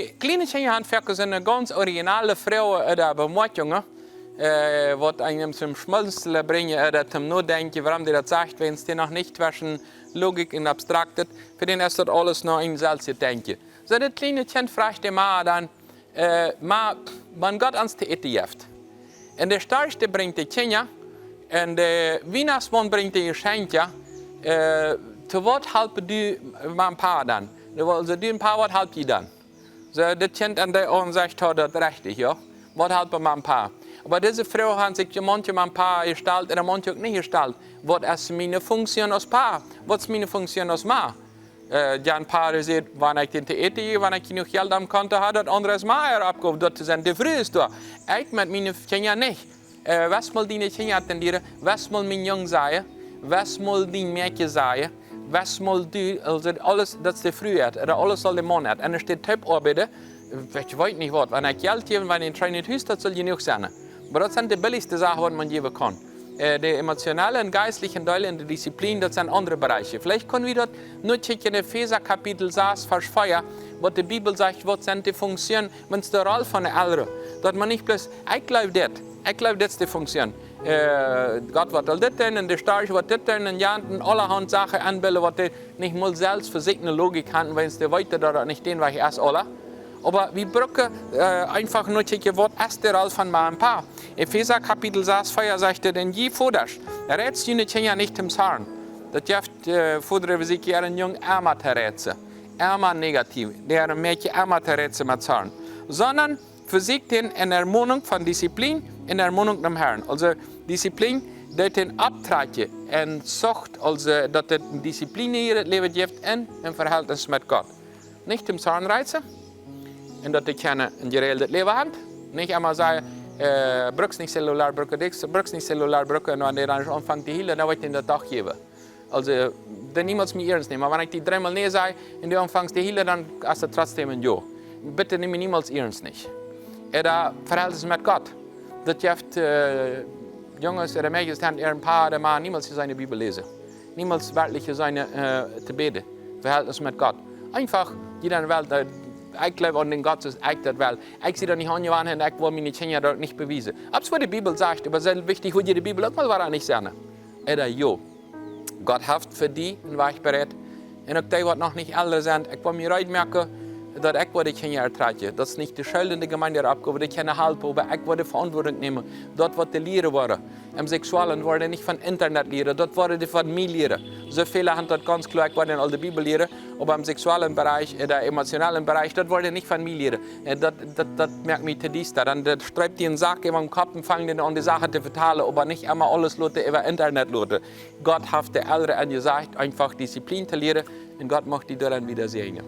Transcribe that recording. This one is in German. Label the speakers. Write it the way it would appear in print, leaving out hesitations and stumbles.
Speaker 1: Die kleine Handwerker sind eine ganz originale Frau der Bemerkungen, was einem zum Schmunzeln bringen oder zum Nachdenken, warum die das sagt, wenn es dir noch nicht zwischen Logik und Abstraktet, für den ist das alles noch ein selbst denken. So, das kleine Kind fragt die Ma dann, wenn Gott uns die Ette gibt. Und der Starkste bringt die Kinder, und der Weihnachtsmann bringt die Geschenke, zu was halten du mein Paar dann? Also, du ein Paar, was halten die dann? So, das Kind an der Ohren sagt, das richtig, ja. Was halten mein Paar? Aber diese Frau hat sich manche mein Paar gestellt, oder manche nicht gestellt. Was ist meine Funktion als Paar? Was ist meine Funktion als Mann? Jan Paar sagt, wenn ich den Theater, wenn ich genug Geld am Konto habe, das andere ist Meier abgehoben, dort zu sein. Die Früh ist da. Ich mit meinen Kindern nicht. Was mal die Kinder attendieren? Was mal mein Jung sein? Was mal die Mädchen sein? Was mal du? Also alles, das ist die Früh hat, oder alles soll der Mann hat. Und es steht Typ arbeiten, ich weiß nicht was. Wenn ich Geld gebe, wenn ich ein Haus, das soll genug sein. Aber das sind die billigsten Sachen, die man geben kann. Die emotionale und geistliche Teile in der Disziplin, das sind andere Bereiche. Vielleicht können wir das nur in Epheser Kapitel 6, Vers 4, wo die Bibel sagt, was sind die Funktionen, wenn es der Rolle von der Älteren. Dass man nicht bloß, ich glaube, das ist die Funktion. Gott wird all das tun, und der Starke wird das tun, und ja, allerhand Sachen anbilden, was die nicht mal selbst für sich eine Logik haben, wenn es die weiter da nicht den, was ich erst alle. Aber wir brauchen einfach nur gucken, was ist der Rolle von meinem Paar. Epheser Kapitel 6, 4 sagt er, denn je forderst, rätst du nicht nicht im Zahn. Das hilft, fordere sich ja einen jungen Ärmer zu rätseln. Ärmer negativ, der ein Mädchen Ärmer zu rätseln mit Zahn. Sondern für sich den in Ermahnung von Disziplin, in Ermahnung dem Herrn. Also Disziplin, das den Abtrage und Sucht, also dass das disziplinierte Leben gibt im Verhältnis mit Gott. Nicht im Zahn reizen. En dat ik een gereeld leven heb. Niet einmal sagen, brukst nicht Cellular, brukst nicht Cellular, und wenn der dann anfängt zu heilen, dann wird ich den Tag geben. Also, dann niemals mich ernst nehmen. Aber wenn ich die dreimal nee sage, und du anfängst zu heilen, dann ist das trotzdem ein Jo. Bitte nimm mich niemals ernst nicht. Oder Verhältnis mit Gott. Das hilft Jungs oder Mädchen, die ein Paar oder Mann niemals seine Bibel lesen. Niemals wirklich seine zu beten. Verhältnis mit Gott. Einfach, jeder in der Welt, ich glaube an den Gott, ich das will. Ich sehe da nicht angewandt und ich will meine Kinder dort nicht beweisen. Absolut, was die Bibel sagt, aber sehr wichtig, wo die Bibel auch mal nicht sagen. Oder jo, Gott hat für die ein Weg bereit. Und auch die, die noch nicht älter sind, ich will mir merken, dass ich die Kinder ertrage. Das ist nicht die Schuld in der Gemeinde abgeben, die Kinder halten, aber ich will die Verantwortung nehmen. Dort wird die Lehre werden. Im Sexuellen wurde nicht von Internet lehren, dort wurde die Familie lehren. So viele haben das ganz klar, ich wollte in all der Bibel lehren, aber im sexuellen Bereich, der emotionalen Bereich, dort wurde nicht von mir lehren. Das merkt mich zu dies da. Dann streibt die einen Sack über den Kopf und fangen den an, die Sache zu verteilen, aber nicht immer alles Leute über Internet lehren. Gott hat der Ältere gesagt, einfach Disziplin zu lehren, und Gott macht die dann wieder segnen.